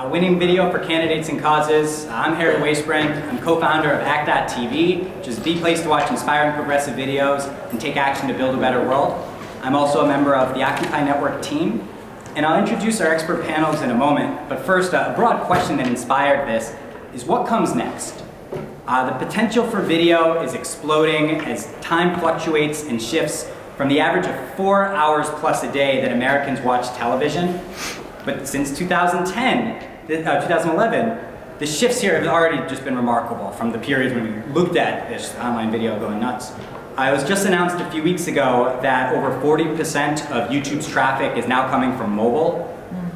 Winning video for candidates and causes. I'm Harry Waisbren. I'm co-founder of act.tv, which is the place to watch inspiring progressive videos and take action to build a better world. I'm also a member of the Occupy Network team, and I'll introduce our expert panels in a moment. But first, a broad question that inspired this is what comes next? The potential for video is exploding as time fluctuates and shifts from the average of 4 hours plus a day that Americans watch television. But since 2011, the shifts here have already just been remarkable from the periods when we looked at this online video going nuts. It was just announced a few weeks ago that over 40% of YouTube's traffic is now coming from mobile.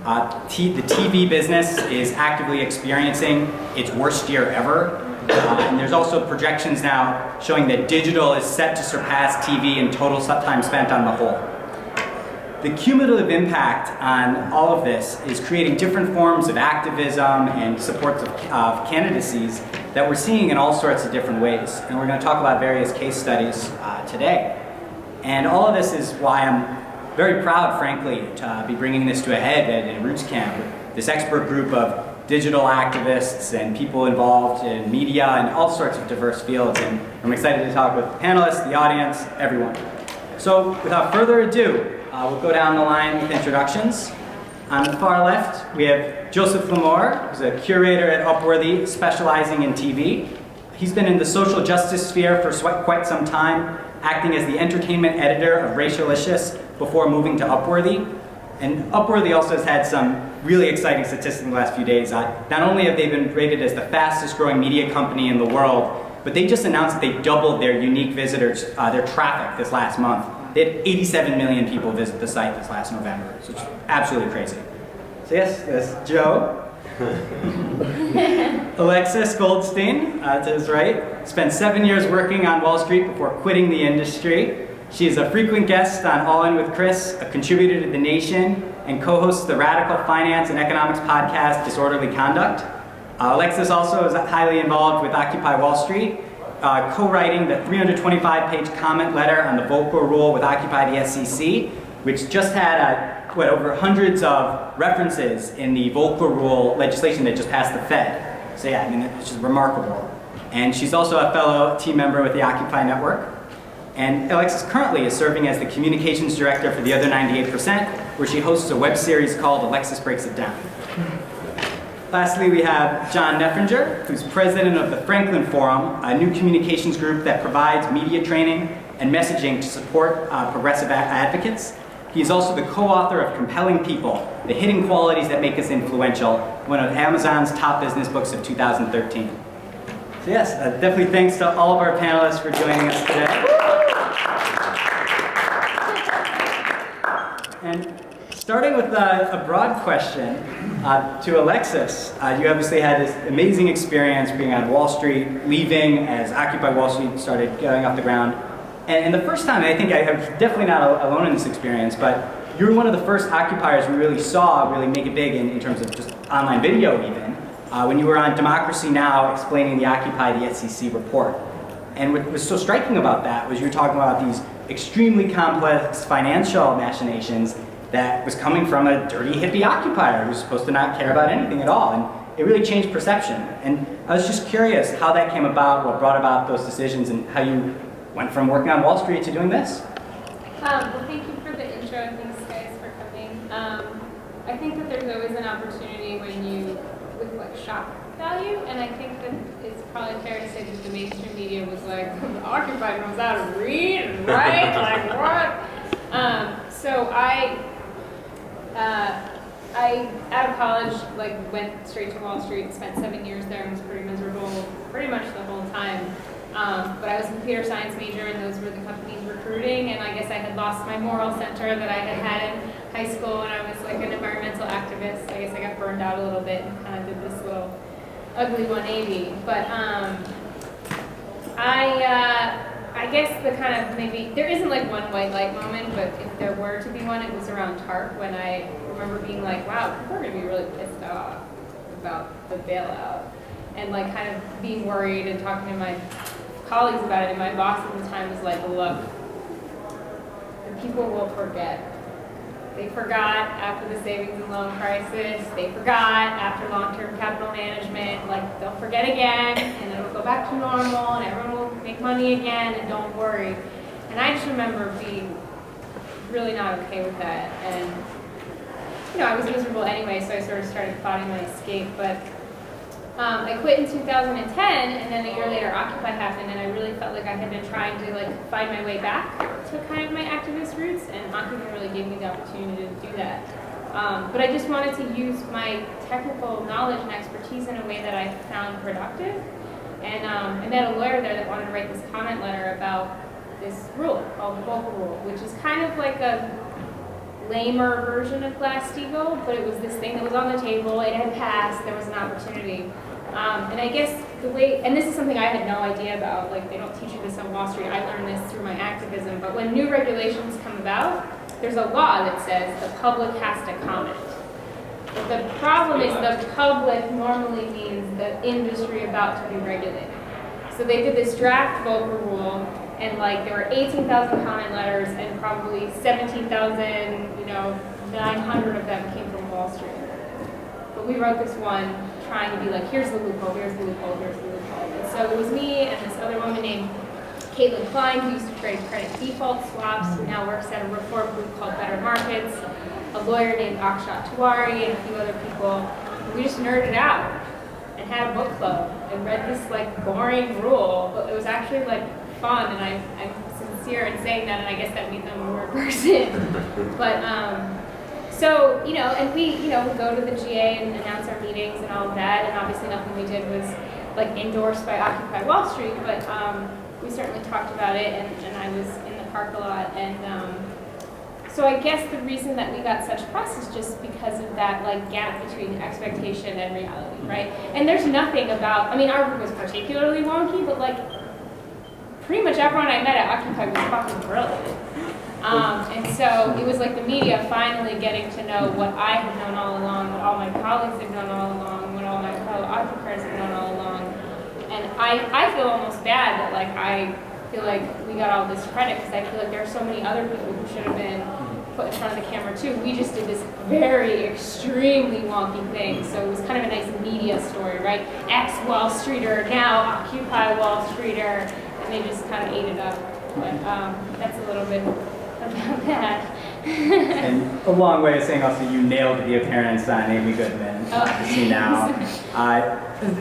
The TV business is actively experiencing its worst year ever. And there's also projections now showing that digital is set to surpass TV in total time spent on the whole. The cumulative impact on all of this is creating different forms of activism and supports of candidacies that we're seeing in all sorts of different ways. And we're going to talk about various case studies today. And all of this is why I'm very proud, frankly, to be bringing this to a head at rootscamp, this expert group of digital activists and people involved in media and all sorts of diverse fields. And I'm excited to talk with the panelists, the audience, everyone. So without further ado, we'll go down the line with introductions. On the far left, we have Joseph Lamour, who's a curator at Upworthy, specializing in TV. He's been in the social justice sphere for quite some time, acting as the entertainment editor of Racialicious before moving to Upworthy. And Upworthy also has had some really exciting statistics in the last few days. Not only have they been rated as the fastest growing media company in the world, but they just announced that they doubled their unique visitors, their traffic this last month. They had 87 million people visit the site this last November, so it's absolutely crazy. So yes, there's Joe. Alexis Goldstein, to his right, spent 7 years working on Wall Street before quitting the industry. She is a frequent guest on All In with Chris, a contributor to The Nation, and co-hosts the radical finance and economics podcast Disorderly Conduct. Alexis also is highly involved with Occupy Wall Street, co-writing the 325-page comment letter on the Volcker Rule with Occupy the SEC, which just had over hundreds of references in the Volcker Rule legislation that just passed the Fed. So yeah, I mean, it's just remarkable. And she's also a fellow team member with the Occupy Network. And Alexis currently is serving as the communications director for the other 98%, where she hosts a web series called Alexis Breaks It Down. Lastly, we have John Neffinger, who's president of the Franklin Forum, a new communications group that provides media training and messaging to support progressive advocates. He is also the co-author of Compelling People, The Hidden Qualities That Make Us Influential, one of Amazon's top business books of 2013. So yes, definitely thanks to all of our panelists for joining us today. And starting with a broad question to Alexis, you obviously had this amazing experience being on Wall Street, leaving as Occupy Wall Street started going off the ground. And the first time, I think I'm definitely not alone in this experience, but you were one of the first occupiers we really saw really make it big in terms of just online video even, when you were on Democracy Now! Explaining the Occupy the SEC report. And what was so striking about that was you were talking about these extremely complex financial machinations that was coming from a dirty hippie occupier who's supposed to not care about anything at all. And it really changed perception. And I was just curious how that came about, what brought about those decisions, and how you went from working on Wall Street to doing this. Well, thank you for the intro, and thanks guys for coming. I think that there's always an opportunity when you, with like shock value, and I think that it's probably fair to say that the mainstream media was like, Occupy knows how to read and write, like what? So I, out of college, like went straight to Wall Street, spent 7 years there, and was pretty miserable pretty much the whole time. But I was a computer science major, and those were the companies recruiting, and I guess I had lost my moral center that I had in high school when I was like an environmental activist. I guess I got burned out a little bit and kind of did this little ugly 180. But I guess the kind of maybe, there isn't like one white light moment, but if there were to be one, it was around TARP, when I remember being like, wow, people are going to be really pissed off about the bailout. And like kind of being worried and talking to my colleagues about it, and my boss at the time was like, look, people will forget They forgot after the savings and loan crisis. They forgot after long-term capital management. Like, they'll forget again, and it'll go back to normal, and everyone will make money again, and don't worry. And I just remember being really not okay with that. And, you know, I was miserable anyway, so I sort of started plotting my escape. But I quit in 2010, and then a year later Occupy happened, and I really felt like I had been trying to like find my way back to kind of my activist roots, and Occupy really gave me the opportunity to do that. But I just wanted to use my technical knowledge and expertise in a way that I found productive. And I met a lawyer there that wanted to write this comment letter about this rule called the vocal rule, which is kind of like a lamer version of Glass-Steagall, but it was this thing that was on the table, it had passed, there was an opportunity. And I guess the way, and this is something I had no idea about, like they don't teach you this on Wall Street, I learned this through my activism, but when new regulations come about, there's a law that says the public has to comment. But the problem is the public normally means the industry about to be regulated. So they did this draft vocal rule, and like there were 18,000 comment letters, and probably 17,000, 900 of them came from Wall Street. But we wrote this one trying to be like, here's the loophole, here's the loophole, here's the loophole. And so it was me and this other woman named Caitlin Klein, who used to trade credit default swaps, who now works at a reform group called Better Markets, a lawyer named Akshat Tiwari, and a few other people. We just nerded out and had a book club and read this like boring rule, but it was actually like fun, and I'm sincere in saying that, and I guess that made them more person. But so, and we, would go to the GA and announce our meetings and all of that, and obviously nothing we did was like endorsed by Occupy Wall Street, but we certainly talked about it, and I was in the park a lot, and so I guess the reason that we got such press is just because of that like gap between expectation and reality, right? And there's nothing about, our group was particularly wonky, but like pretty much everyone I met at Occupy was fucking brilliant. And so it was like the media finally getting to know what I had known all along, what all my colleagues had known all along, what all my fellow occupiers had known all along. And I feel almost bad that like I feel like we got all this credit, because I feel like there are so many other people who should have been put in front of the camera too. We just did this very extremely wonky thing, so it was kind of a nice media story, right? Ex-Wall Streeter, now Occupy Wall Streeter, and they just kind of ate it up. But that's a little bit about that. And a long way of saying also you nailed the appearance on Amy Goodman to see now.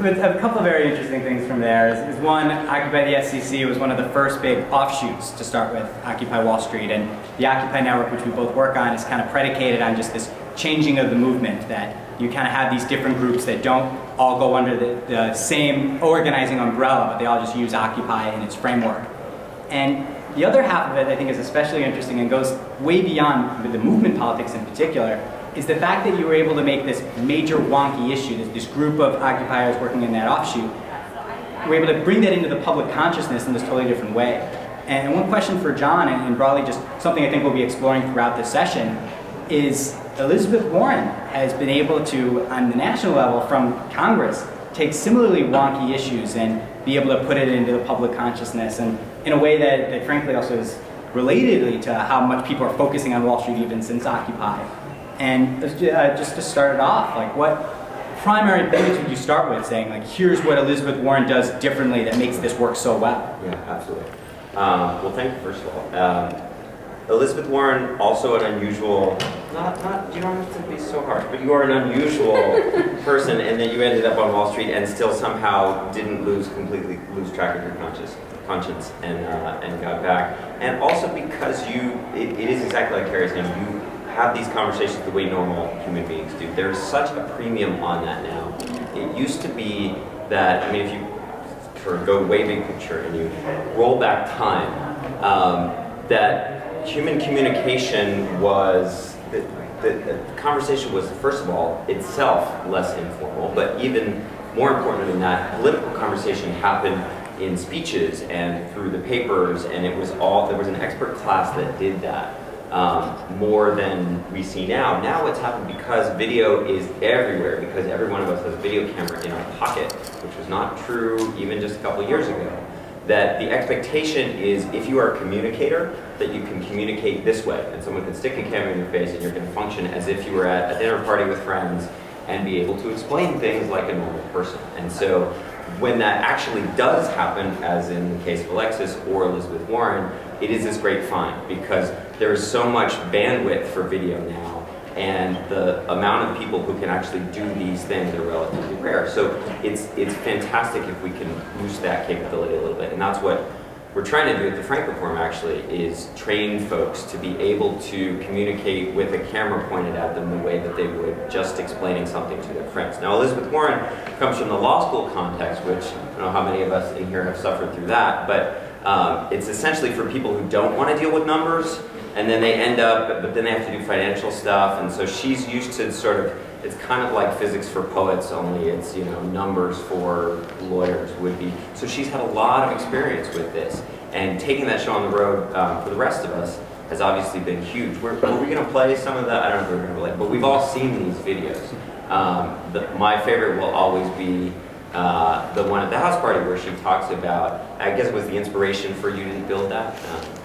With a couple of very interesting things from there is one, Occupy the SCC was one of the first big offshoots to start with Occupy Wall Street, and the Occupy network, which we both work on, is kind of predicated on just this changing of the movement, that you kind of have these different groups that don't all go under the same organizing umbrella, but they all just use Occupy in its framework. And the other half of it, I think, is especially interesting and goes way beyond with the movement politics in particular, is the fact that you were able to make this major wonky issue, this group of occupiers working in that offshoot, we're able to bring that into the public consciousness in this totally different way. And one question for John, and broadly just something I think we'll be exploring throughout this session, is Elizabeth Warren has been able to, on the national level from Congress, take similarly wonky issues and be able to put it into the public consciousness, and in a way that frankly also is relatedly to how much people are focusing on Wall Street even since Occupy. And just to start it off, like what primary points would you start with, saying like, here's what Elizabeth Warren does differently that makes this work so well? Yeah, absolutely. Well, thank you, first of all. Elizabeth Warren, also an unusual, you don't have to be so harsh, but you are an unusual person, and then you ended up on Wall Street and still somehow didn't completely lose track of your conscience and got back. And also because it is exactly like Harry's saying, you have these conversations the way normal human beings do. There's such a premium on that now. It used to be that, if you sort of go way big picture and you roll back time, that human communication was, the conversation was, first of all, itself less informal, but even more important than that, political conversation happened in speeches and through the papers, and there was an expert class that did that. More than we see now. Now what's happened, because video is everywhere, because every one of us has a video camera in our pocket, which was not true even just a couple years ago. that the expectation is if you are a communicator, that you can communicate this way, and someone can stick a camera in your face and you're going to function as if you were at a dinner party with friends and be able to explain things like a normal person. And so when that actually does happen, as in the case of Alexis or Elizabeth Warren, it is this great find because there is so much bandwidth for video now, and the amount of people who can actually do these things are relatively rare. So it's fantastic if we can boost that capability a little bit, and that's what we're trying to do at the Franklin Forum actually, is train folks to be able to communicate with a camera pointed at them the way that they would just explaining something to their friends. Now Elizabeth Warren comes from the law school context, which I don't know how many of us in here have suffered through that, but it's essentially for people who don't want to deal with numbers, and then they end up, but then they have to do financial stuff, and so she's used to sort of, it's kind of like physics for poets, only it's, you know, numbers for lawyers would be. So she's had a lot of experience with this, and taking that show on the road for the rest of us has obviously been huge. Were we going to play some of that? I don't know if we're going to play, but we've all seen these videos. My favorite will always be the one at the house party where she talks about, I guess it was the inspiration for you to build that,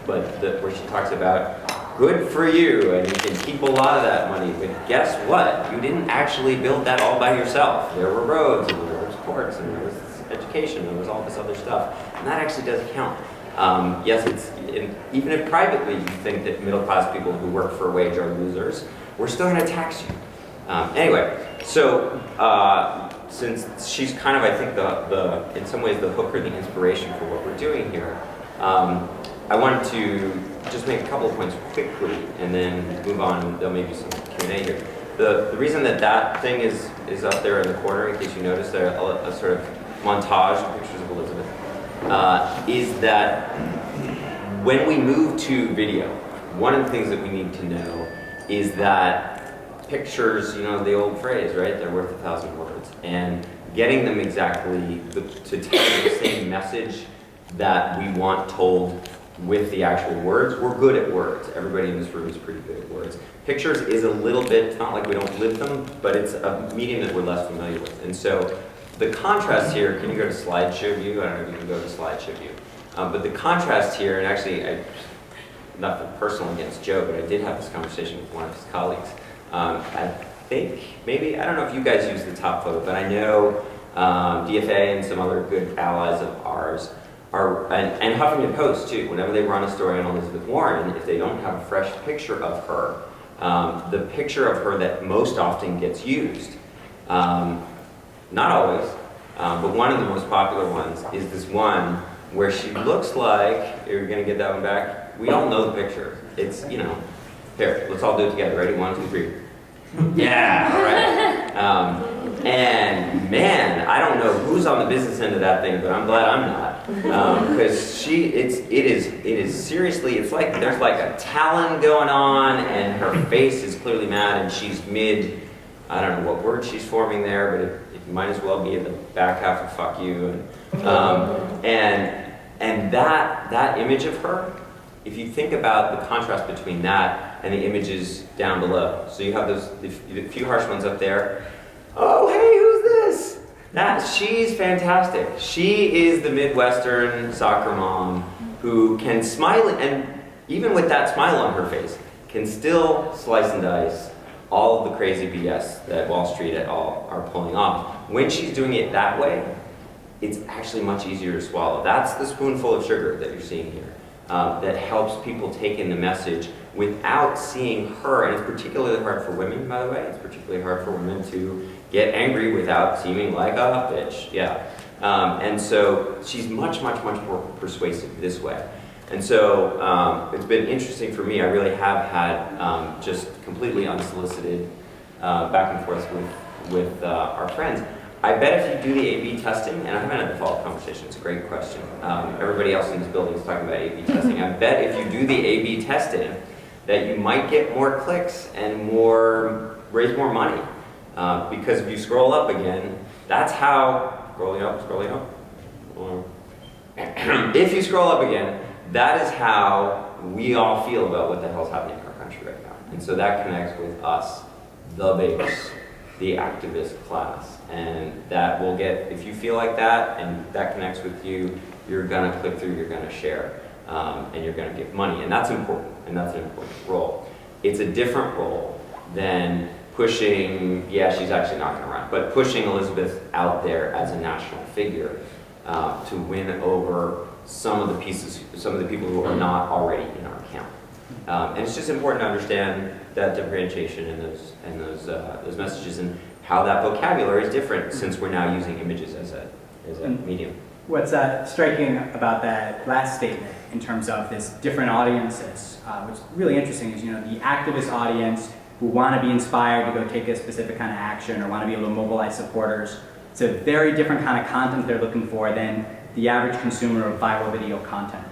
where she talks about, good for you, and you can keep a lot of that money, but guess what? You didn't actually build that all by yourself. There were roads, and there was ports, and there was education, and there was all this other stuff, and that actually does count. Yes, even if privately you think that middle-class people who work for a wage are losers, we're still going to tax you. Anyway, so since she's kind of, I think, in some ways the hook or the inspiration for what we're doing here, I wanted to just make a couple of points quickly and then move on. There'll maybe some Q&A here. The reason that thing is up there in the corner, in case you noticed, there a sort of montage of pictures of Elizabeth, is that when we move to video, one of the things that we need to know is that pictures, you know, the old phrase, right? They're worth 1,000 words. And getting them exactly to tell the same message that we want told with the actual words. We're good at words. Everybody in this room is pretty good at words. Pictures is a little bit, it's not like we don't live them, but it's a medium that we're less familiar with. And so the contrast here, can you go to slideshow view? I don't know if you can go to slideshow view. But the contrast here, and actually, nothing personal against Joe, but I did have this conversation with one of his colleagues. I think, maybe, I don't know if you guys use the top photo, but I know DFA and some other good allies of ours and Huffington Post too, whenever they run a story on Elizabeth Warren, if they don't have a fresh picture of her, the picture of her that most often gets used, not always, but one of the most popular ones is this one where she looks like, you're gonna get that one back? We all know the picture. It's, you know, here, let's all do it together. Ready? 1, 2, 3. Yeah, all right. And man, I don't know who's on the business end of that thing, but I'm glad I'm not, because it is seriously, it's like there's like a talon going on, and her face is clearly mad, and she's mid, I don't know what word she's forming there, but it might as well be in the back half of "fuck you," and that image of her. If you think about the contrast between that and the images down below, so you have the few harsh ones up there. Oh, hey, who's this? She's fantastic. She is the Midwestern soccer mom who can smile, and even with that smile on her face, can still slice and dice all of the crazy BS that Wall Street et al. Are pulling off. When she's doing it that way, it's actually much easier to swallow. That's the spoonful of sugar that you're seeing here. That helps people take in the message without seeing her, and it's particularly hard for women, by the way. It's particularly hard for women to get angry without seeming like a bitch, yeah. And so she's much, much, much more persuasive this way. And so it's been interesting for me. I really have had just completely unsolicited back and forth with our friends. I bet if you do the A/B testing, and I haven't had the follow-up conversation, it's a great question. Everybody else in this building is talking about A/B testing. I bet if you do the A/B testing, that you might get more clicks and raise more money. Because if you scroll up again, that's how, scrolling up. If you scroll up again, that is how we all feel about what the hell's happening in our country right now. And so that connects with us, the base. the activist class. And that will get, if you feel like that and that connects with you, you're gonna click through, you're gonna share, and you're gonna give money. And that's important, and that's an important role. It's a different role than pushing, yeah, she's actually not gonna run, but pushing Elizabeth out there as a national figure to win over some of the people who are not already in our camp. And it's just important to understand that differentiation in those messages and how that vocabulary is different since we're now using images as a medium. What's striking about that last statement in terms of this different audiences, what's really interesting is, the activist audience who want to be inspired to go take a specific kind of action or want to be able to mobilize supporters. It's a very different kind of content they're looking for than the average consumer of viral video content,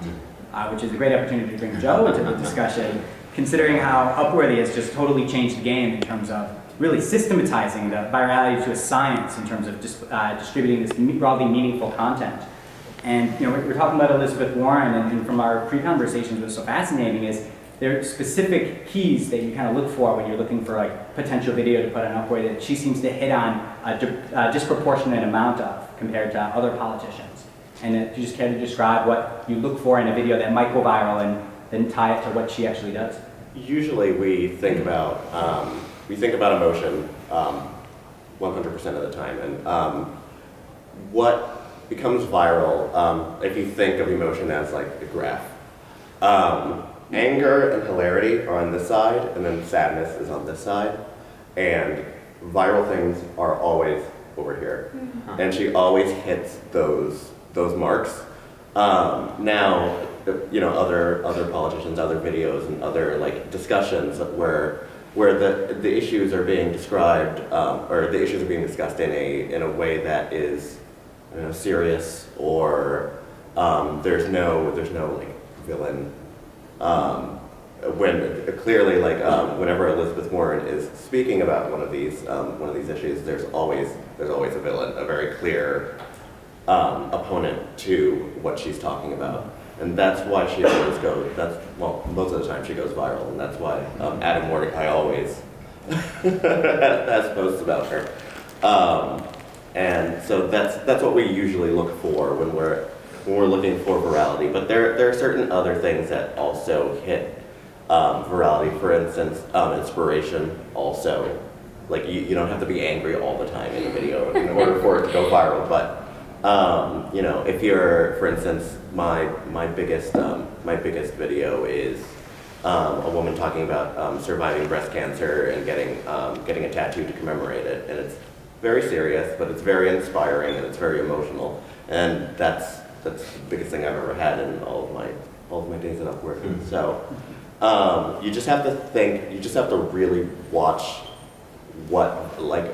which is a great opportunity to bring Joe into the discussion, considering how Upworthy has just totally changed the game in terms of really systematizing the virality to a science in terms of distributing this broadly meaningful content. And we're talking about Elizabeth Warren, and from our pre-conversations, what's so fascinating is there are specific keys that you kind of look for when you're looking for like potential video to put on Upworthy that she seems to hit on a disproportionate amount of compared to other politicians. And if you just care to describe what you look for in a video that might go viral and then tie it to what she actually does. Usually we think about emotion 100% of the time, and what becomes viral, if you think of emotion as like a graph. Anger and hilarity are on this side, and then sadness is on this side, and viral things are always over here. And she always hits those marks. Now, other politicians, other videos, and other like discussions where the issues are being described, or the issues are being discussed in a way that is, serious, or there's no like villain. When clearly, like whenever Elizabeth Warren is speaking about one of these issues, there's always a villain, a very clear opponent to what she's talking about, and that's why she always goes. Most of the time she goes viral, and that's why Adam Mordecai always has posts about her, and so that's what we usually look for when we're looking for virality. But there are certain other things that also hit virality. For instance, inspiration also. Like you don't have to be angry all the time in a video in order for it to go viral. But if you're, for instance, my biggest video is a woman talking about surviving breast cancer and getting a tattoo to commemorate it, and it's very serious, but it's very inspiring and it's very emotional, and that's the biggest thing I've ever had in all of my days at Upworthy. So you just have to think. You just have to really watch what, like,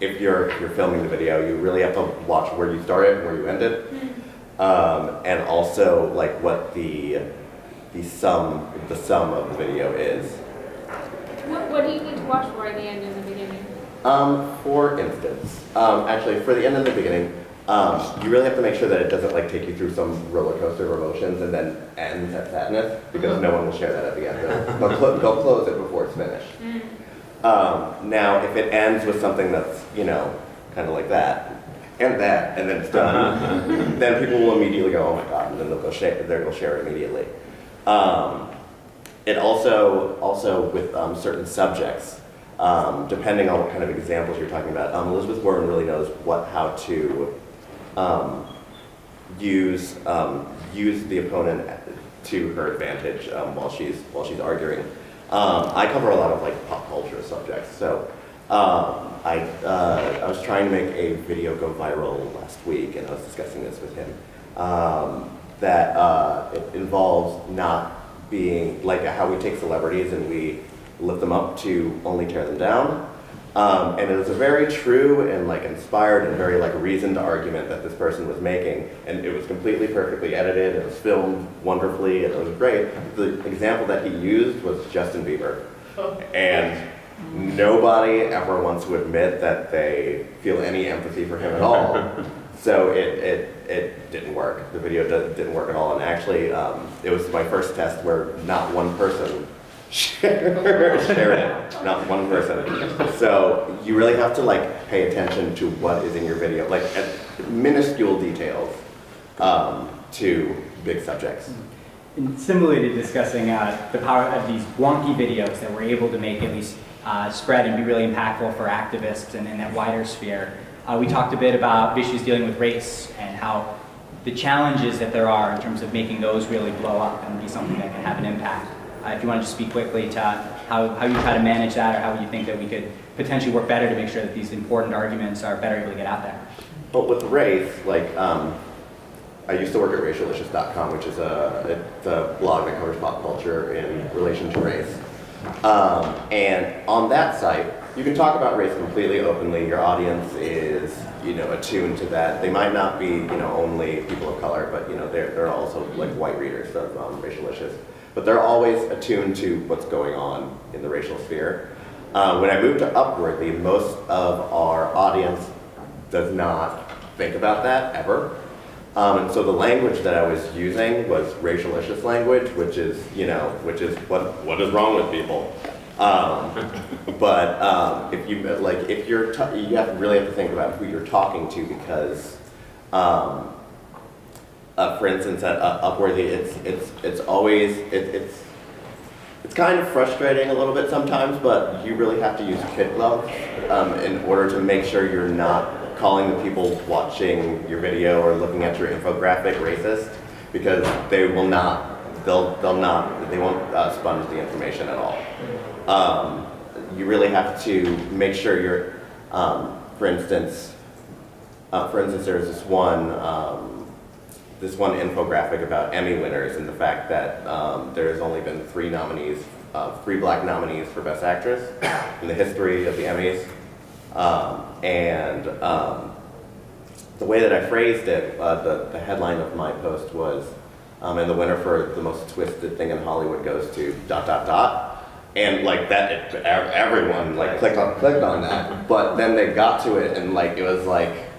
if you're filming the video, you really have to watch where you started and where you ended, and also like what the sum of the video is. What do you need to watch for at the end and the beginning? For instance, actually, for the end and the beginning, you really have to make sure that it doesn't like take you through some roller coaster of emotions and then ends at sadness, because no one will share that at the end. They'll close it before it's finished. Now, if it ends with something that's, kind of like that, and then it's done, then people will immediately go, oh my god, and then they'll share it immediately. It also with certain subjects, depending on what kind of examples you're talking about, Elizabeth Warren really knows how to use the opponent to her advantage while she's arguing. I cover a lot of like pop culture subjects, so I was trying to make a video go viral last week, and I was discussing this with him. That it involves not being like how we take celebrities and we lift them up to only tear them down. And it was a very true and like inspired and very like reasoned argument that this person was making, and it was completely perfectly edited. It was filmed wonderfully, and it was great. The example that he used was Justin Bieber, and nobody ever wants to admit that they feel any empathy for him at all. So it didn't work. The video didn't work at all, and actually it was my first test where not one person share it, not one person. So you really have to like pay attention to what is in your video, like at minuscule details to big subjects. And similarly to discussing the power of these wonky videos that we're able to make at least spread and be really impactful for activists and in that wider sphere, we talked a bit about issues dealing with race and how the challenges that there are in terms of making those really blow up and be something that can have an impact. If you want to just speak quickly to how you try to manage that, or how you think that we could potentially work better to make sure that these important arguments are better able to get out there. But with race, like, I used to work at racialicious.com, which is it's a blog that covers pop culture in relation to race. And on that site, you can talk about race completely openly. Your audience is, attuned to that. They might not be, only people of color, but they're also like white readers of Racialicious. But they're always attuned to what's going on in the racial sphere. When I moved to Upworthy, most of our audience does not think about that ever. And so the language that I was using was racialicious language, which is what is wrong with people. But if you really have to think about who you're talking to, because for instance at Upworthy, it's kind of frustrating a little bit sometimes, but you really have to use kid gloves in order to make sure you're not calling the people watching your video or looking at your infographic racist, because they won't sponge the information at all. You really have to make sure you're, for instance, there's this one infographic about Emmy winners and the fact that there has only been 3 black nominees for Best Actress in the history of the Emmys. The way that I phrased it, the headline of my post was, and the winner for the most twisted thing in Hollywood goes to ... And like that, everyone like clicked on that. But then they got to it, and like it was like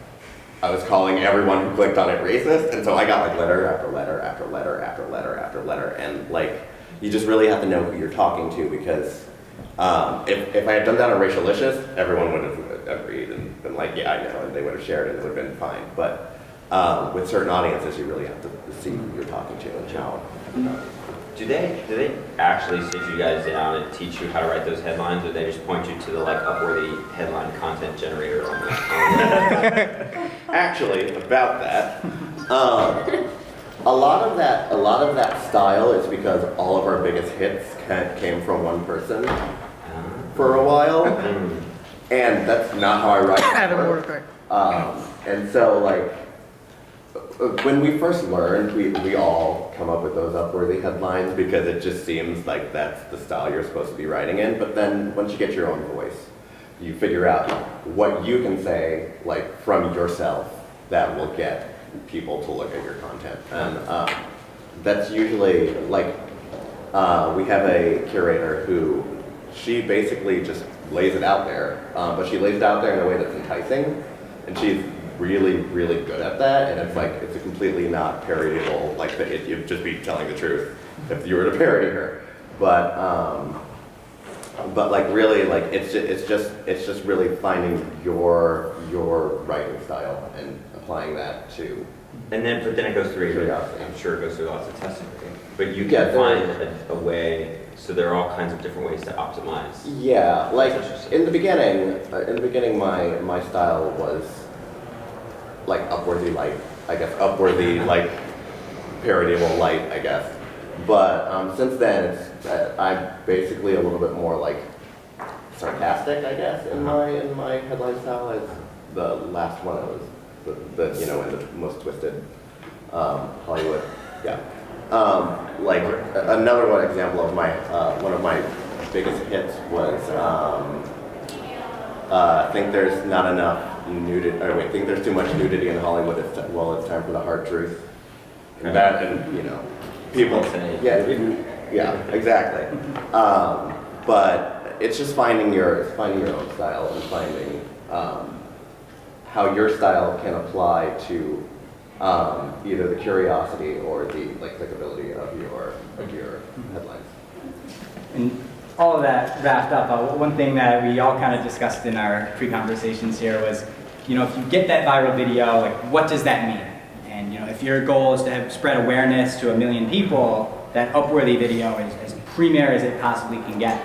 I was calling everyone who clicked on it racist, and so I got like letter after letter after letter after letter after letter, and like you just really have to know who you're talking to, because if I had done that on Racialicious, everyone would have agreed and been like, yeah, I know, and they would have shared it, and it would have been fine. But with certain audiences, you really have to see who you're talking to and how. Do they actually sit you guys down and teach you how to write those headlines, or they just point you to the like Upworthy headline content generator on the Actually, about that, a lot of that style is because all of our biggest hits came from one person for a while, and that's not how I write. And so like, when we first learned, we all come up with those Upworthy headlines because it just seems like that's the style you're supposed to be writing in. But then once you get your own voice, you figure out what you can say like from yourself that will get people to look at your content. And that's usually like, we have a curator who, she basically just lays it out there, but she lays it out there in a way that's enticing, and she's really, really good at that, and it's like, it's a completely not parodyable, like you'd just be telling the truth if you were to parody her. But like really, like it's just really finding your writing style and applying that to. But then it goes through. Curiosity. I'm sure it goes through lots of testing. But you can find a way. So there are all kinds of different ways to optimize. Yeah, like in the beginning, my style was like Upworthy light, I guess. Upworthy like parodyable light, I guess. But since then, I'm basically a little bit more like sarcastic, I guess, in my headline style. As the last one, I was in the most twisted Hollywood. Yeah. Like another one example of one of my biggest hits was think there's not enough nudity. Think there's too much nudity in Hollywood. It's time for the hard truth. And that, and people say, yeah, exactly. But it's just finding your own style and finding how your style can apply to either the curiosity or the clickability of your headlines. And all of that wrapped up, one thing that we all kind of discussed in our pre-conversations here was, you know, if you get that viral video, like, what does that mean? And, you know, if your goal is to have spread awareness to 1 million people, that Upworthy video is as premier as it possibly can get.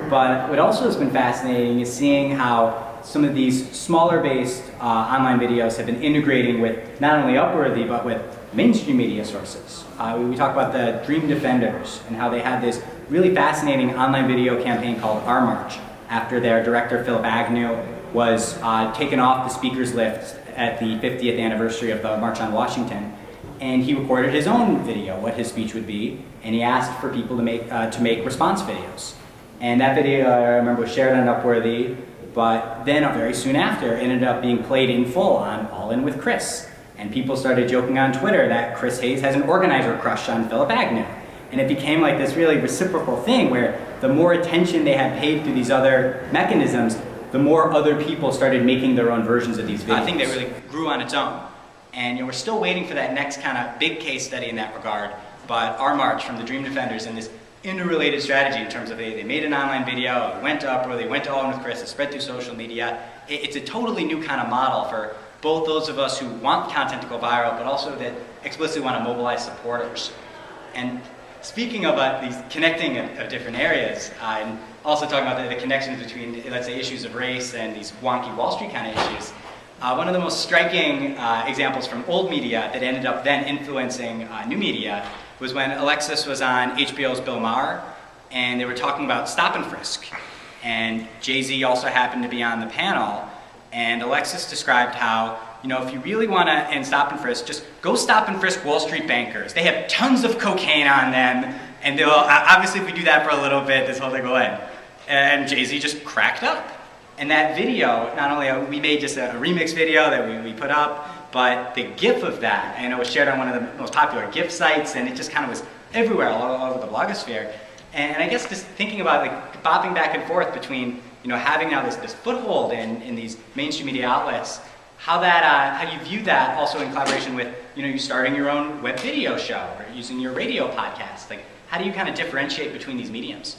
But what also has been fascinating is seeing how some of these smaller-based online videos have been integrating with not only Upworthy, but with mainstream media sources. We talk about the Dream Defenders and how they had this really fascinating online video campaign called Our March after their director, Philip Agnew, was taken off the speaker's list at the 50th anniversary of the March on Washington. And he recorded his own video, what his speech would be, and he asked for people to make response videos. And that video, I remember, was shared on Upworthy, but then very soon after, it ended up being played in full on All In with Chris. And people started joking on Twitter that Chris Hayes has an organizer crush on Philip Agnew. And it became like this really reciprocal thing where the more attention they had paid to these other mechanisms, the more other people started making their own versions of these videos. I think they really grew on its own. And you know, we're still waiting for that next kind of big case study in that regard. But Our March from the Dream Defenders and this interrelated strategy in terms of they made an online video, it went to Upworthy, they went to All In with Chris, it spread through social media. It's a totally new kind of model for both those of us who want content to go viral, but also that explicitly want to mobilize supporters. And speaking of these connecting of different areas, and also talking about the connections between, let's say, issues of race and these wonky Wall Street kind of issues, one of the most striking examples from old media that ended up then influencing new media was when Alexis was on HBO's Bill Maher, and they were talking about stop and frisk. And Jay-Z also happened to be on the panel, and Alexis described how, you know, if you really want to end stop and frisk, just go stop and frisk Wall Street bankers. They have tons of cocaine on them, and they'll, obviously if we do that for a little bit, this whole thing will end. And Jay-Z just cracked up. And that video, not only we made just a remix video that we put up, but the GIF of that, and it was shared on one of the most popular GIF sites, and it just kind of was everywhere, all over the blogosphere. And I guess just thinking about like bopping back and forth between, you know, having now this foothold in these mainstream media outlets, how you view that also in collaboration with, you know, you starting your own web video show or using your radio podcast. Like, how do you kind of differentiate between these mediums?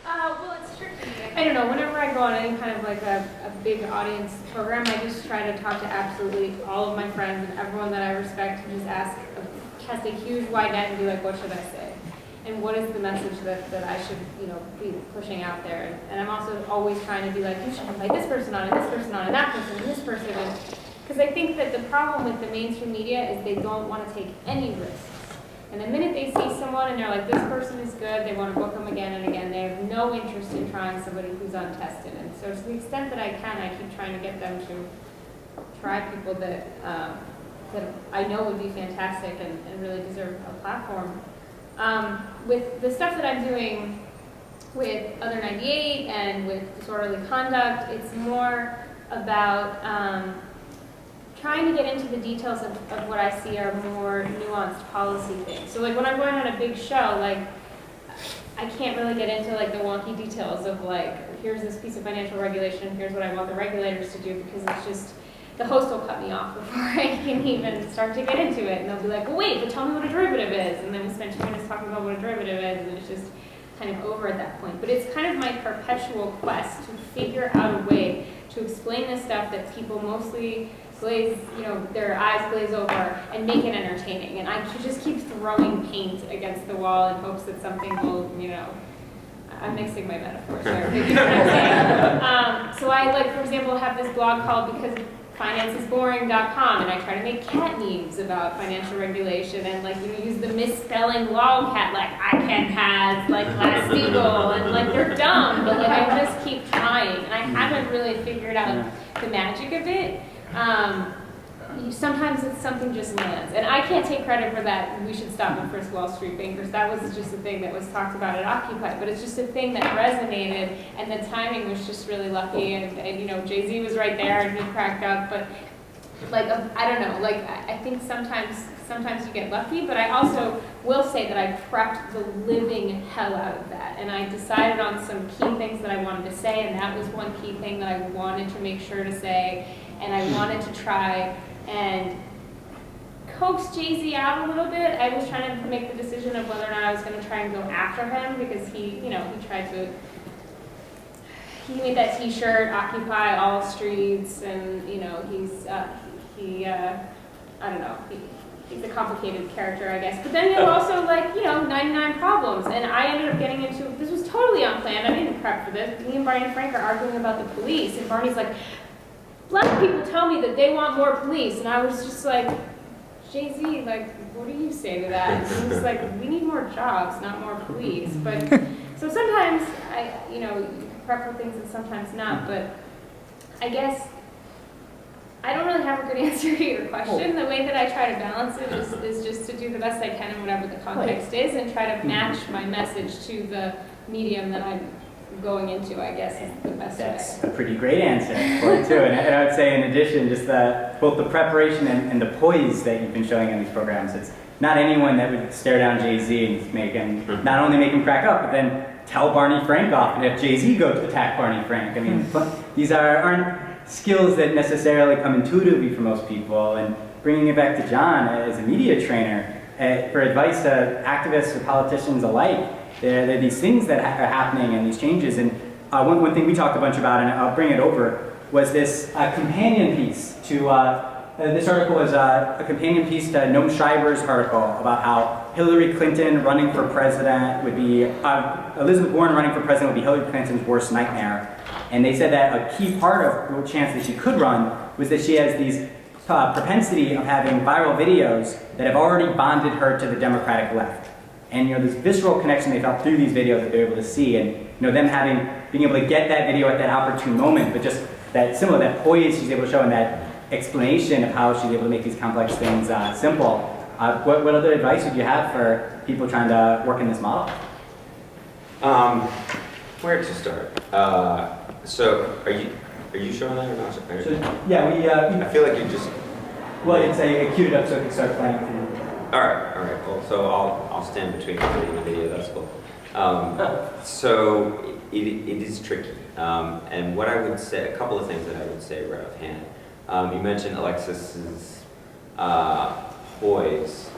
Well, it's tricky. I don't know, whenever I go on any kind of like a big audience program, I just try to talk to absolutely all of my friends and everyone that I respect and just cast a huge wide net and be like, what should I say? And what is the message that I should, you know, be pushing out there? And I'm also always trying to be like, you should invite this person on, and this person on, and that person, and this person. Because I think that the problem with the mainstream media is they don't want to take any risks. And the minute they see someone and they're like, this person is good, they want to book them again and again. They have no interest in trying somebody who's untested. And so to the extent that I can, I keep trying to get them to try people that I know would be fantastic and really deserve a platform. With the stuff that I'm doing with Other 98 and with Disorderly Conduct, it's more about trying to get into the details of what I see are more nuanced policy things. So like when I'm going on a big show, like I can't really get into like the wonky details of like, here's this piece of financial regulation, here's what I want the regulators to do, because it's just, the host will cut me off before I can even start to get into it. And they'll be like, well wait, but tell me what a derivative is. And then we spend 2 minutes talking about what a derivative is, and it's just kind of over at that point. But it's kind of my perpetual quest to figure out a way to explain this stuff that people mostly glaze, you know, their eyes glaze over and make it entertaining. And I just keep throwing paint against the wall in hopes that something will, you know, I'm mixing my metaphors there. You know what I'm saying? So I, like, for example, have this blog called BecauseFinanceIsBoring.com, and I try to make cat memes about financial regulation and, like, you know, use the misspelling lolcat, like ICANN has, like Glass-Steagall, and, like, they're dumb, but, like, I just keep trying, and I haven't really figured out the magic of it. Sometimes it's something just lands, and I can't take credit for that. We should stop and frisk Wall Street bankers. That was just a thing that was talked about at Occupy, but it's just a thing that resonated, and the timing was just really lucky. And you know, Jay-Z was right there, and he cracked up. But like, I don't know. Like, I think sometimes you get lucky, but I also will say that I prepped the living hell out of that, and I decided on some key things that I wanted to say, and that was one key thing that I wanted to make sure to say, and I wanted to try and coaxed Jay-Z out a little bit. I was trying to make the decision of whether or not I was going to try and go after him because he, you know, he made that T-shirt, "Occupy all streets," and you know, I don't know, he's a complicated character, I guess. But then he'll also like, you know, 99 Problems, and I ended up getting into, this was totally unplanned. I didn't prep for this. Me and Barney and Frank are arguing about the police, and Barney's like, "Black people tell me that they want more police," and I was just like, "Jay-Z, like, what do you say to that?" And he's like, "We need more jobs, not more police." But so sometimes you know, you can prep for things and sometimes not. But I guess I don't really have a good answer to your question. The way that I try to balance it is just to do the best I can in whatever the context is, and try to match my message to the medium that I'm going into, I guess, is the best That's way. a pretty great answer for it too. And I would say in addition, just both the preparation and the poise that you've been showing in these programs, it's not anyone that would stare down Jay-Z and make him, not only make him crack up, but then tell Barney Frank off and if Jay-Z goes to attack Barney Frank. I mean, these aren't skills that necessarily come intuitively for most people. And bringing it back to John as a media trainer, for advice to activists or politicians alike, there are these things that are happening and these changes. And one thing we talked a bunch about, and I'll bring it over, was this companion piece to, this article was a companion piece to Noam Schreiber's article about how Hillary Clinton running for president would be, Elizabeth Warren running for president would be Hillary Clinton's worst nightmare. And they said that a key part of the chance that she could run was that she has these propensity of having viral videos that have already bonded her to the Democratic left. And you know, this visceral connection they felt through these videos that they're able to see, and you know, them being able to get that video at that opportune moment, but just that poise she's able to show and that explanation of how she's able to make these complex things simple. What other advice would you have for people trying to work in this model? Where to start? So are you showing that or not? So, yeah, I feel like you just. Well, it's I queued it up so it can start playing for you. All right, cool. So I'll stand between you and the video. That's cool. So it is tricky. And what I would say, a couple of things that I would say right offhand. You mentioned Alexis's poise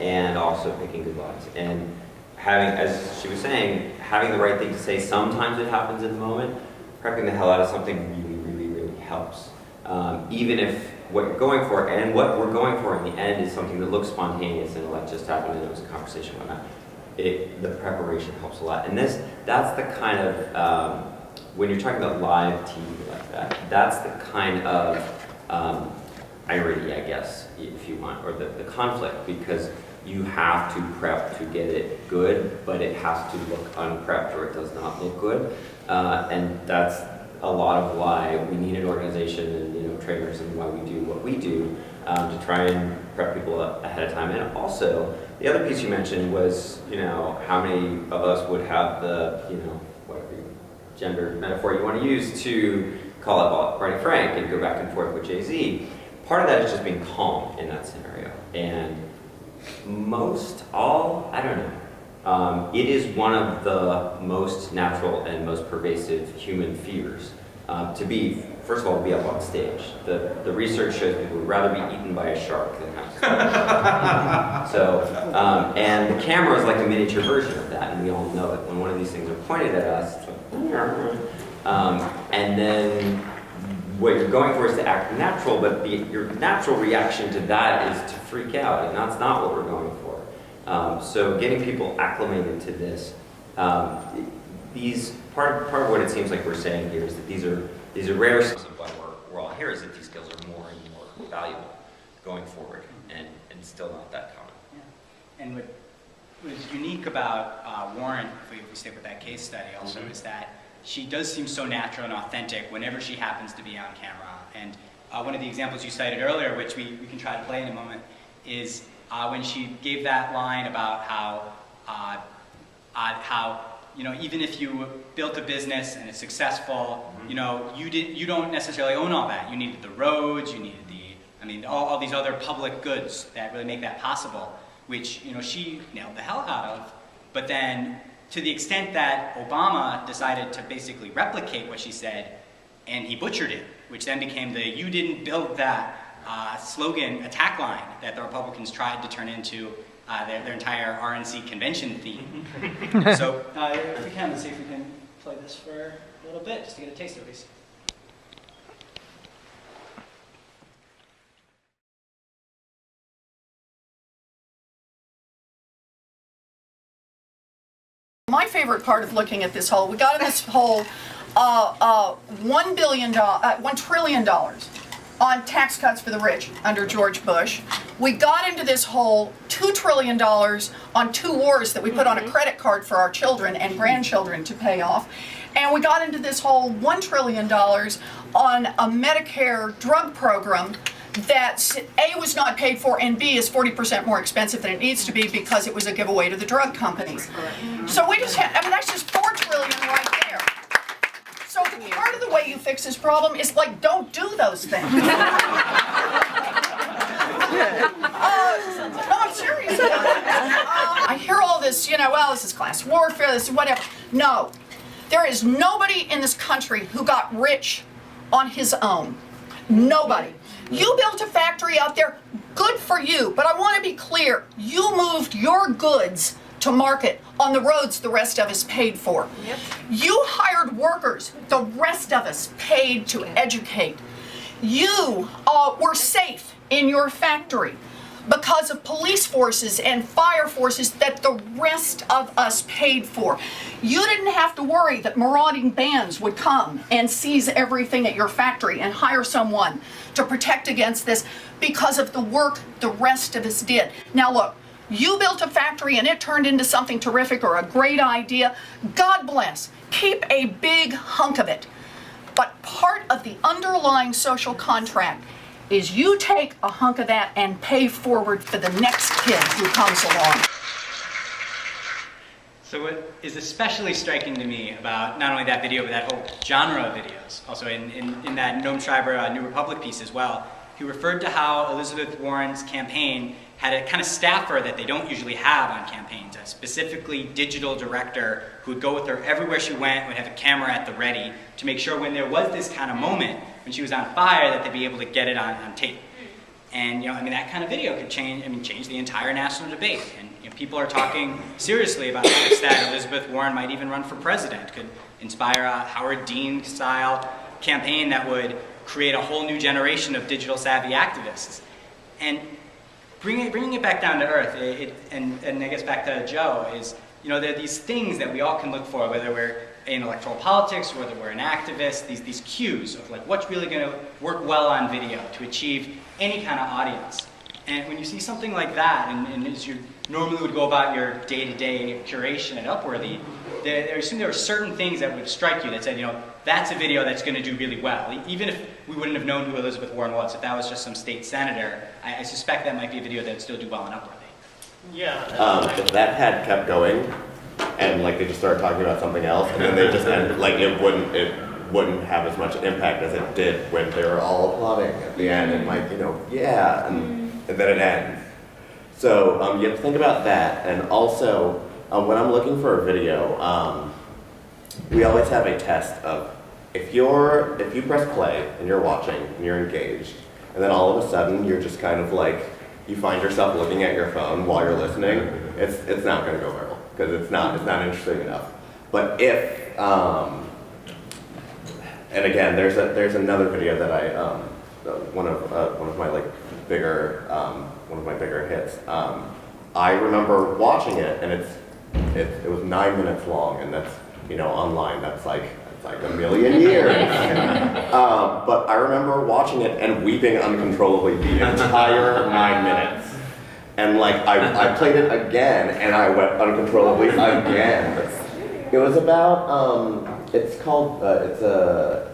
and also picking good lines. And having, as she was saying, having the right thing to say, sometimes it happens in the moment. Prepping the hell out of something really helps. Even if what you're going for and what we're going for in the end is something that looks spontaneous and like just happened and it was a conversation and whatnot, the preparation helps a lot. And that's the kind of, when you're talking about live TV like that, that's the kind of irony, I guess, if you want, or the conflict, because you have to prep to get it good, but it has to look unprepped or it does not look good. And that's a lot of why we need an organization and trainers and why we do what we do to try and prep people ahead of time. And also, the other piece you mentioned was, how many of us would have the, whatever gender metaphor you want to use to call out Barney Frank and go back and forth with Jay-Z. Part of that is just being calm in that scenario. And I don't know. It is one of the most natural and most pervasive human fears to be, first of all, to be up on stage. The research shows people would rather be eaten by a shark than have to So, and the camera is like a miniature version of that, and we all know it. When one of these things are pointed at us, it's like, and then what you're going for is to act natural, but your natural reaction to that is to freak out, and that's not what we're going for. So getting people acclimated to this, part of what it seems like we're saying here is that these are rare skills, and why we're all here is that these skills are more and more valuable going forward, and still not that common. Yeah. And what was unique about Warren, if we stick with that case study also, is that she does seem so natural and authentic whenever she happens to be on camera. And one of the examples you cited earlier, which we can try to play in a moment, is when she gave that line about how even if you built a business and it's successful, you don't necessarily own all that. You needed the roads, you needed all these other public goods that really make that possible, which she nailed the hell out of. But then, to the extent that Obama decided to basically replicate what she said, and he butchered it, which then became you didn't build that, slogan, attack line, that the Republicans tried to turn into their entire RNC convention theme. So if we can, let's see if we can play this for a little bit, just to get a taste of these. My favorite part of looking at this hole, we got in this hole $1 trillion on tax cuts for the rich under George Bush. We got into this hole $2 trillion on 2 wars that we put on a credit card for our children and grandchildren to pay off. And we got into this hole $1 trillion on a Medicare drug program that A, was not paid for, and B, is 40% more expensive than it needs to be because it was a giveaway to the drug companies. So we just had, I mean, that's just $4 trillion right there. So part of the way you fix this problem is like, don't do those things. No, I'm serious about it. I hear all this, you know, well, this is class warfare, this is whatever. No, there is nobody in this country who got rich on his own. Nobody. You built a factory out there, good for you, but I want to be clear, you moved your goods to market on the roads the rest of us paid for. Yep. You hired workers, the rest of us paid to educate. You were safe in your factory because of police forces and fire forces that the rest of us paid for. You didn't have to worry that marauding bands would come and seize everything at your factory and hire someone to protect against this because of the work the rest of us did. Now look, you built a factory and it turned into something terrific or a great idea. God bless. Keep a big hunk of it. But part of the underlying social contract is you take a hunk of that and pay forward for the next kid who comes along. So what is especially striking to me about not only that video, but that whole genre of videos, also in that Noam Schreiber New Republic piece as well, he referred to how Elizabeth Warren's campaign had a kind of staffer that they don't usually have on campaigns, a specifically digital director who would go with her everywhere she went, would have a camera at the ready to make sure when there was this kind of moment, when she was on fire, that they'd be able to get it on tape. And you know, I mean, that kind of video could change the entire national debate. And you know, people are talking seriously about this, that Elizabeth Warren might even run for president, could inspire a Howard Dean-style campaign that would create a whole new generation of digital savvy activists. And bringing it back down to earth, and I guess back to Joe, is, you know, there are these things that we all can look for, whether we're in electoral politics, whether we're an activist, these cues of like what's really going to work well on video to achieve any kind of audience. And when you see something like that, and as you normally would go about your day-to-day curation at Upworthy, there are certain things that would strike you that said, you know, that's a video that's going to do really well. Even if we wouldn't have known who Elizabeth Warren was, if that was just some state senator, I suspect that might be a video that would still do well on Upworthy. Yeah. If that had kept going, and like they just started talking about something else, and then they just ended, like it wouldn't have as much impact as it did when they were all applauding at the end and like, you know, yeah, and then it ends. So you have to think about that, and also when I'm looking for a video, we always have a test of if you press play and you're watching and you're engaged, and then all of a sudden you're just kind of like, you find yourself looking at your phone while you're listening, it's not going to go viral because it's not interesting enough. But if and again, there's another video that I one of my bigger hits. I remember watching it, and it was 9 minutes long, and that's, you know, online that's like a million years. But I remember watching it and weeping uncontrollably the entire 9 minutes. And like I played it again and I wept uncontrollably again. It was about it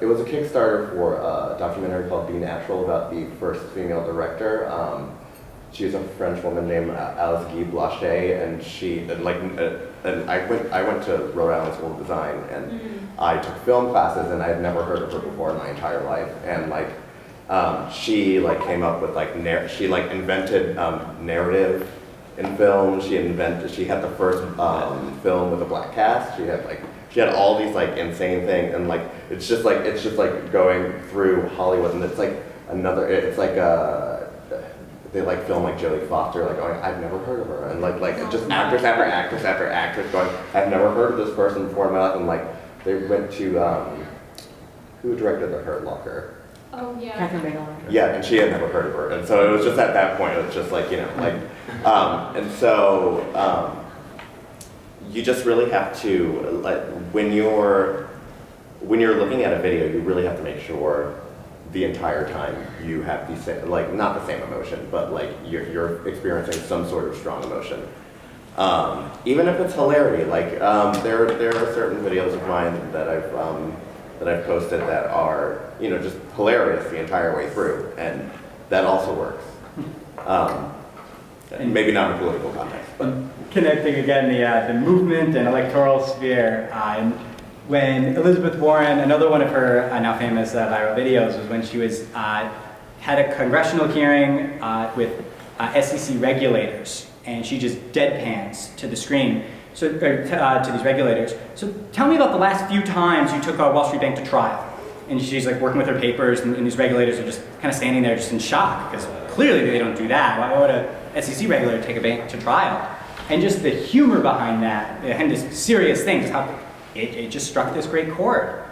was a Kickstarter for a documentary called Be Natural about the first female director. She was a French woman named Alexis Blanchet, and I went to Rhode Island School of Design, and I took film classes, and I had never heard of her before in my entire life. And she came up with she invented narrative in film. She had the first film with a black cast. She had all these insane things, and it's just going through Hollywood, and it's another, it's like they like film like Jodie Foster, like going, I've never heard of her, and like just actress after actress after actress going, I've never heard of this person before in my life, and like they went to who directed The Hurt Locker? Oh, yeah. Catherine Bigelow. Yeah, and she had never heard of her, and so it was just at that point, it was just like, you know, like, and so you just really have to, like, when you're looking at a video, you really have to make sure the entire time you have the same, like, not the same emotion, but like you're experiencing some sort of strong emotion. Even if it's hilarity, like there are certain videos of mine that I've posted that are, you know, just hilarious the entire way through, and that also works. And maybe not in a political context, but Connecting again the movement and electoral sphere. When Elizabeth Warren, another one of her now famous viral videos was when she was had a congressional hearing with SEC regulators, and she just deadpans to the screen, so to these regulators. So tell me about the last few times you took Wall Street Bank to trial. And she's like working with her papers, and these regulators are just kind of standing there just in shock, because clearly they don't do that. Why would a SEC regulator take a bank to trial? And just the humor behind that, behind this serious thing, just how it just struck this great chord.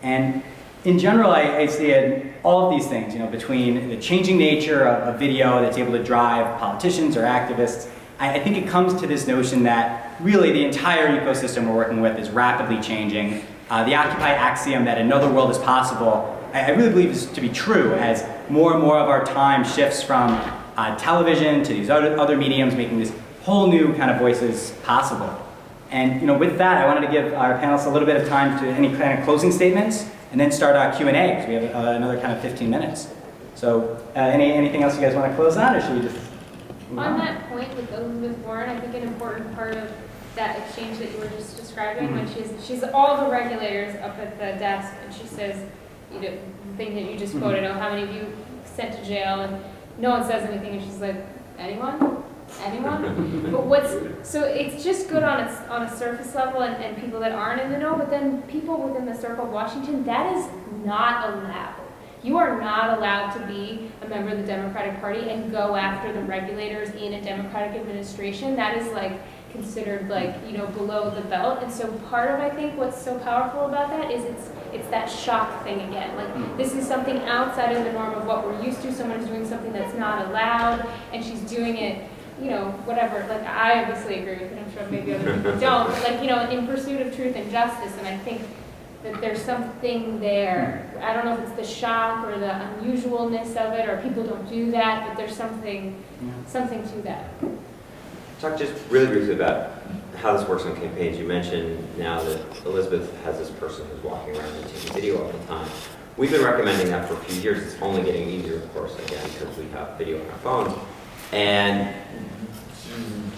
And in general, I see in all of these things, you know, between the changing nature of video that's able to drive politicians or activists, I think it comes to this notion that really the entire ecosystem we're working with is rapidly changing. The Occupy axiom that another world is possible, I really believe is to be true as more and more of our time shifts from television to these other mediums, making this whole new kind of voices possible. And you know, with that, I wanted to give our panelists a little bit of time to any kind of closing statements, and then start Q&A, because we have another kind of 15 minutes. So anything else you guys want to close on, or should we just move On that point with Elizabeth Warren, I think an important part of that exchange that you were just describing, when she's all the regulators up at the desk, and she says, you know, the thing that you just quoted, oh, how many of you sent to jail, and no one says anything, and she's like, anyone? But so it's just good on a surface level, and people that aren't in the know, but then people within the circle of Washington, that is not allowed. You are not allowed to be a member of the Democratic Party and go after the regulators in a Democratic administration. That is like considered like, you know, below the belt. And so part of, I think, what's so powerful about that is it's that shock thing again. Like, this is something outside of the norm of what we're used to. Someone is doing something that's not allowed, and she's doing it, you know, whatever. Like, I obviously agree with it. I'm sure maybe other people don't. But like, you know, in pursuit of truth and justice. And I think that there's something there. I don't know if it's the shock or the unusualness of it, or people don't do that, but there's something to that. Talk just really briefly about how this works on campaigns. You mentioned now that Elizabeth has this person who's walking around and taking video all the time. We've been recommending that for a few years. It's only getting easier, of course, again, because we have video on our phones. And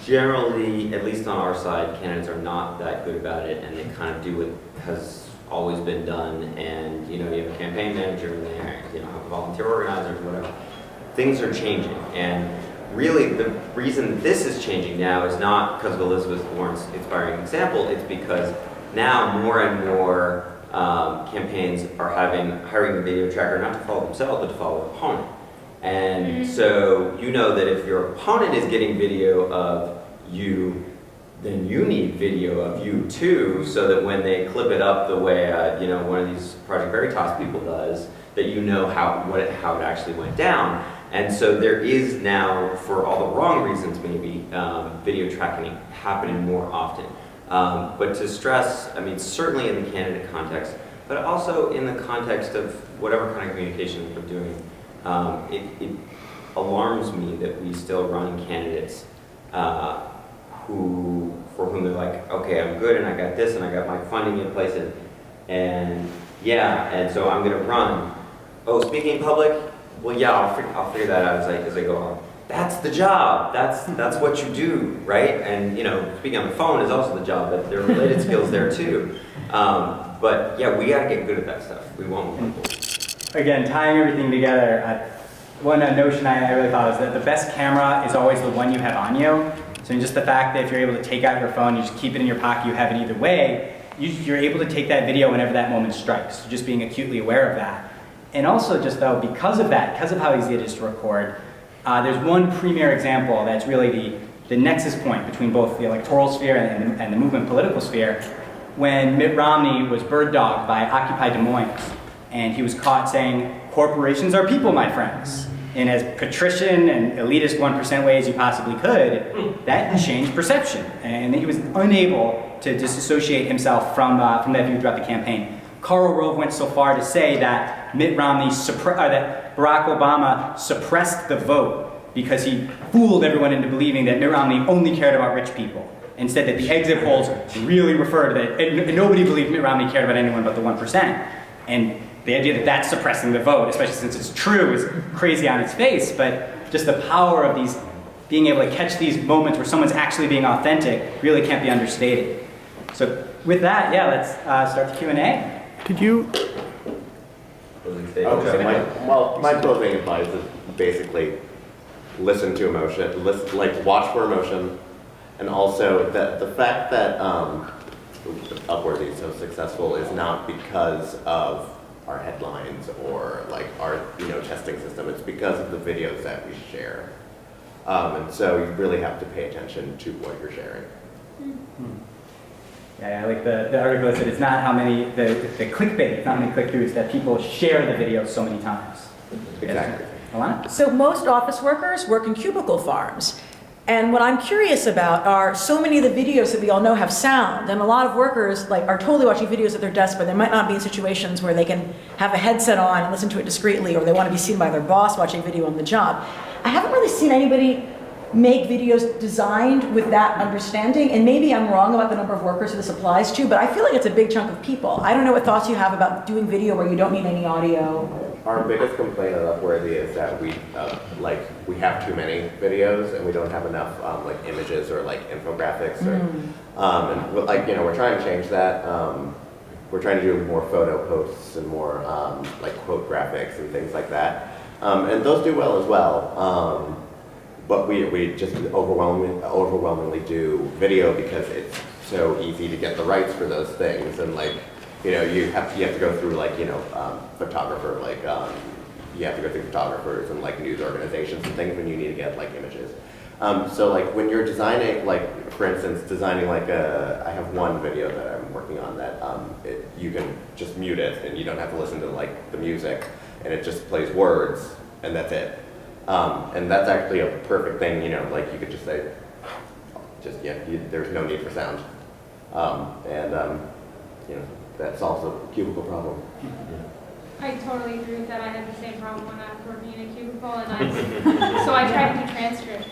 generally, at least on our side, candidates are not that good about it, and they kind of do what has always been done. And you know, you have a campaign manager, and they have volunteer organizers, whatever. Things are changing, and really, the reason this is changing now is not because of Elizabeth Warren's inspiring example. It's because now more and more campaigns are hiring a video tracker not to follow themselves, but to follow their opponent. And so you know that if your opponent is getting video of you, then you need video of you too, so that when they clip it up the way one of these Project Veritas people does, that you know how it actually went down. And so there is now, for all the wrong reasons maybe, video tracking happening more often. But to stress, I mean, certainly in the candidate context, but also in the context of whatever kind of communication we're doing, it alarms me that we still run candidates for whom they're like, okay, I'm good and I got this and I got my funding in place and so I'm gonna run. Oh, speaking in public? Well, yeah, I'll figure that out as I go on. That's the job. That's what you do, right? And you know, speaking on the phone is also the job, but there are related skills there too. But yeah, we got to get good at that stuff. We won't move forward. Again, tying everything together, one notion I really thought was that the best camera is always the one you have on you. So just the fact that if you're able to take out your phone, you just keep it in your pocket, you have it either way, you're able to take that video whenever that moment strikes. So just being acutely aware of that. And also just though, because of that, because of how easy it is to record, there's one premier example that's really the nexus point between both the electoral sphere and the movement political sphere, when Mitt Romney was bird dogged by Occupy Des Moines, and he was caught saying, "Corporations are people, my friends." In as patrician and elitist 1% way as you possibly could, that changed perception. And he was unable to disassociate himself from that view throughout the campaign. Karl Rove went so far to say that that Barack Obama suppressed the vote because he fooled everyone into believing that Mitt Romney only cared about rich people. Instead, that the exit polls really referred to that, and nobody believed Mitt Romney cared about anyone but the 1%. And the idea that that's suppressing the vote, especially since it's true, is crazy on its face, but just the power of these, being able to catch these moments where someone's actually being authentic really can't be understated. So with that, yeah, let's start the Q&A. Did you? Okay, my closing advice is basically listen to emotion, watch for emotion, and also that the fact that Upworthy is so successful is not because of our headlines or like our testing system. It's because of the videos that we share, and so you really have to pay attention to what you're sharing. Yeah, like the article that said it's not how many, the clickbait, it's not how many click-throughs, that people share the video so many times. Exactly. Alana? So most office workers work in cubicle farms. And what I'm curious about are so many of the videos that we all know have sound, and a lot of workers are totally watching videos at their desk, but they might not be in situations where they can have a headset on and listen to it discreetly, or they want to be seen by their boss watching video on the job. I haven't really seen anybody make videos designed with that understanding, and maybe I'm wrong about the number of workers this applies to, but I feel like it's a big chunk of people. I don't know what thoughts you have about doing video where you don't need any audio. Our biggest complaint at Upworthy is that we have too many videos and we don't have enough images or infographics or and we're trying to change that. We're trying to do more photo posts and more quote graphics and things like that, and those do well as well. But we just overwhelmingly do video because it's so easy to get the rights for those things, and you have to go through photographer, you have to go through photographers and news organizations and things when you need to get images. So when you're designing, for instance, designing I have one video that I'm working on that you can just mute it and you don't have to listen to the music, and it just plays words and that's it. And that's actually a perfect thing, you could just say, there's no need for sound. That solves a cubicle problem. I totally agree with that. I had the same problem when I was working in a cubicle, and so I tried to do transcripts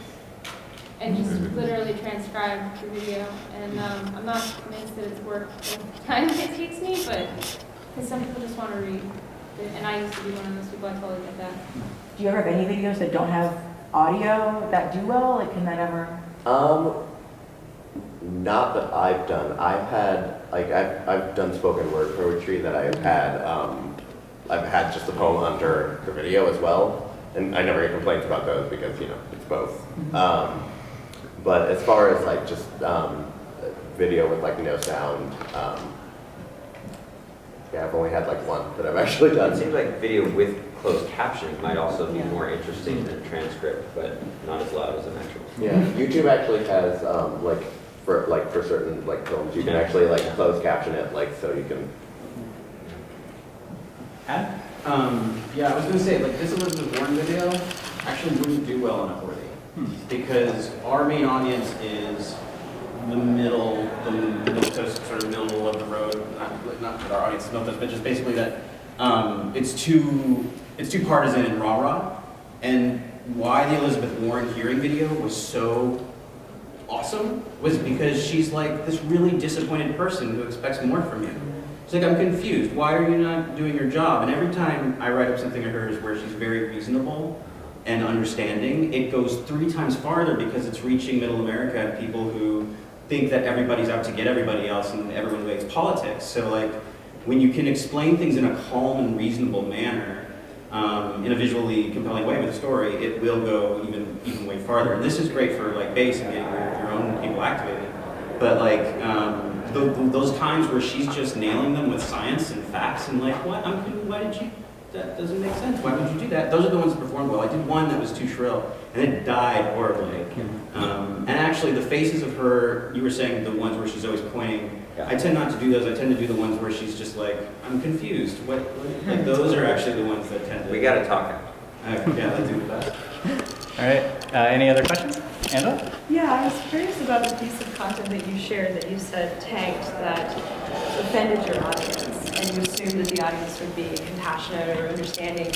and just literally transcribe the video. And I'm not convinced that it's worth the time it takes me, but because some people just want to read, and I used to be one of those people. I totally get that. Do you ever have any videos that don't have audio that do well? Can that ever? Not that I've done. I've had I've done spoken word poetry that I've had just the poem under the video as well, and I never get complaints about those because it's both. But as far as just video with no sound, I've only had one that I've actually done. It seems like video with closed captioning might also be more interesting than transcript, but not as loud as an actual. Yeah, YouTube actually has for certain films you can actually close caption it so you can. Yeah, I was going to say this Elizabeth Warren video actually wouldn't do well on Upworthy because our main audience is the middle to sort of middle of the road. Not that our audience knows this, but just basically that it's too partisan and rah-rah. And why the Elizabeth Warren hearing video was so awesome was because she's this really disappointed person who expects more from you. It's I'm confused. Why are you not doing your job? And every time I write up something of hers where she's very reasonable and understanding, it goes 3 times farther because it's reaching middle America, people who think that everybody's out to get everybody else and everyone makes politics. So when you can explain things in a calm and reasonable manner, in a visually compelling way with a story, it will go even way farther. And this is great for base and getting your own people activated. But those times where she's just nailing them with science and facts and why did you that doesn't make sense. Why would you do that? Those are the ones that performed well. I did one that was too shrill, and it died horribly. And actually, the faces of her, you were saying the ones where she's always pointing. Yeah. I tend not to do those. I tend to do the ones where she's just like, I'm confused. Like those are actually the ones that tend to. We got to talk. Yeah, let's do that. All right, any other questions? Angela? Yeah, I was curious about the piece of content that you shared that you said tagged that offended your audience, and you assumed that the audience would be compassionate or understanding.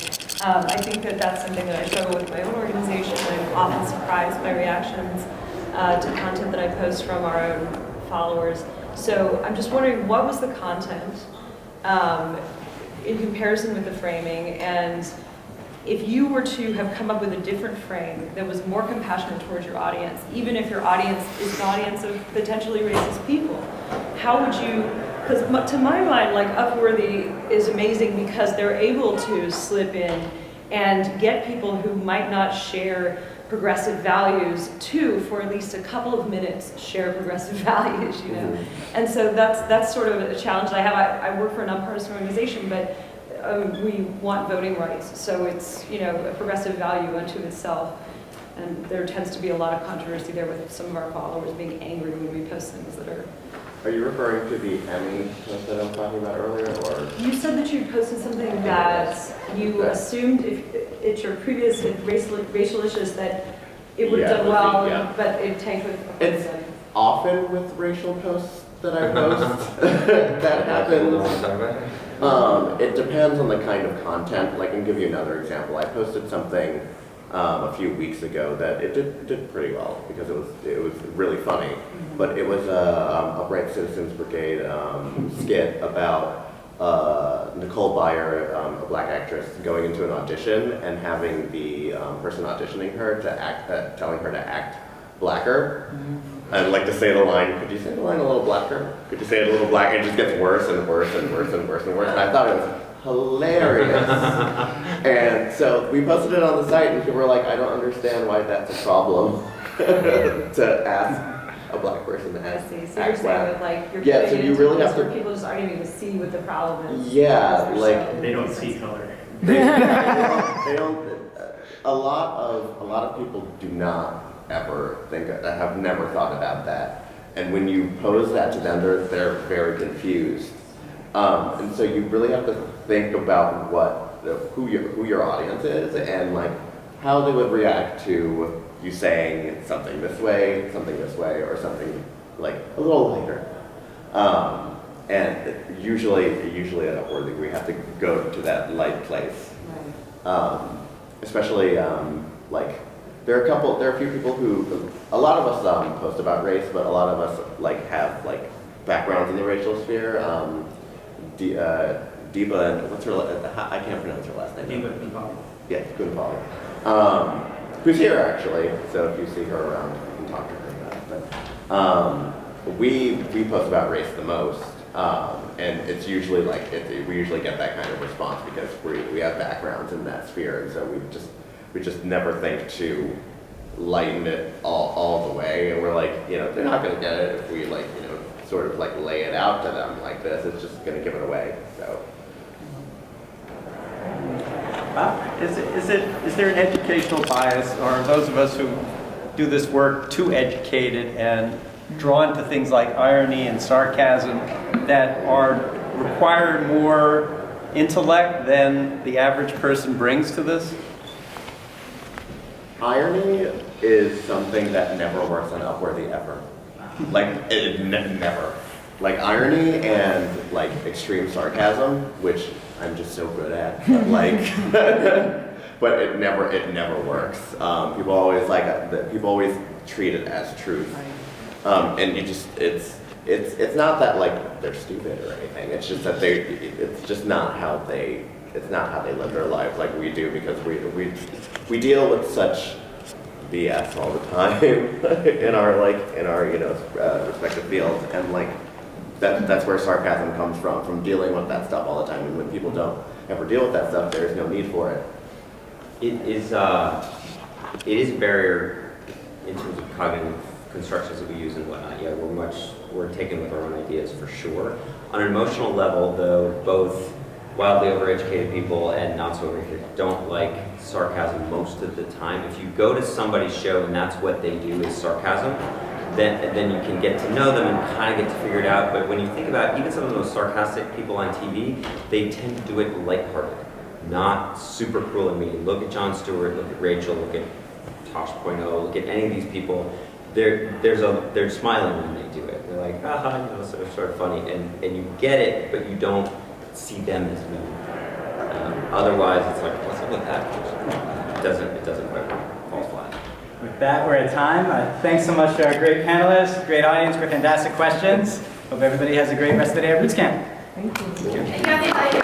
I think that that's something that I struggle with my own organization. I'm often surprised by reactions to content that I post from our own followers. So I'm just wondering, what was the content in comparison with the framing, and if you were to have come up with a different frame that was more compassionate towards your audience, even if your audience is an audience of potentially racist people, how would you, because to my mind, like Upworthy is amazing because they're able to slip in and get people who might not share progressive values to, for at least a couple of minutes, share progressive values, you know? And so that's sort of a challenge that I have. I work for a nonpartisan organization, but we want voting rights, so it's, you know, a progressive value unto itself, and there tends to be a lot of controversy there with some of our followers being angry when we post things that are. Are you referring to the Emmy post that I was talking about earlier, or? You said that you posted something that you assumed if it's your previous racial issues that it would have done well, but it tanked with. It's often with racial posts that I post that happens. It depends on the kind of content. Like, I can give you another example. I posted something a few weeks ago that it did pretty well because it was really funny. But it was a Upright Citizens Brigade skit about Nicole Byer, a black actress, going into an audition and having the person auditioning her to act, telling her to act blacker. I'd like to say the line, could you say the line a little blacker? Could you say it a little blacker? It just gets worse and worse and worse and worse and worse. And I thought it was hilarious. And so we posted it on the site and people were like, I don't understand why that's a problem to ask a black person to act. I see. So you're saying that, like, you're yeah, so putting you it really into have place to. where people just aren't even going to see what the problem is. Yeah, like They don't see color. they don't. A lot of people do not ever think, have never thought about that. And when you pose that to them, they're very confused. And so you really have to think about who your audience is and like how they would react to you saying something this way, or something like a little lighter. And usually at Upworthy, we have to go to that light place. Right. Especially like there are a few people who, a lot of us post about race, but a lot of us like have like backgrounds in the racial sphere. Deepa, and what's her? I can't pronounce her last name. Deepa Kumpali. Yeah, Kumpali. Who's here actually? So if you see her around, you can talk to her about it. But we post about race the most, and it's usually like we usually get that kind of response because we have backgrounds in that sphere, and so we just never think to lighten it all the way, and we're like, you know, they're not going to get it if we like, you know, sort of like lay it out to them like this. It's just going to give it away. So. Is there an educational bias, or are those of us who do this work too educated and drawn to things like irony and sarcasm that require more intellect than the average person brings to this? Irony is something that never works on Upworthy ever. Like, it never. Like, irony and, like, extreme sarcasm, which I'm just so good at, but, like, but it never works. People always treat it as truth. And it's not that, like, they're stupid or anything. It's just that it's just not how they live their lives like we do, because we deal with such BS all the time in our you know respective fields, and like that's where sarcasm comes from dealing with that stuff all the time. And when people don't ever deal with that stuff, there's no need for it. It is a barrier in terms of cognitive constructions that we use and whatnot. Yeah, we're taken with our own ideas for sure. On an emotional level, though, both wildly overeducated people and not so overeducated don't like sarcasm most of the time. If you go to somebody's show and that's what they do is sarcasm, then you can get to know them and kind of get to figure it out. But when you think about even some of the most sarcastic people on TV, they tend to do it lighthearted, not super cruel and mean. Look at Jon Stewart, look at Rachel, look at Tosh.0, look at any of these people. They're smiling when they do it. They're like, sort of funny, and you get it, but you don't see them as mean. Otherwise, it's like, what's up with that person? It doesn't quite fall flat. With that, we're at time. Thanks so much to our great panelists, great audience, for fantastic questions. Hope everybody has a great rest of the day at Roots Camp. Thank you. Thank you. Yeah,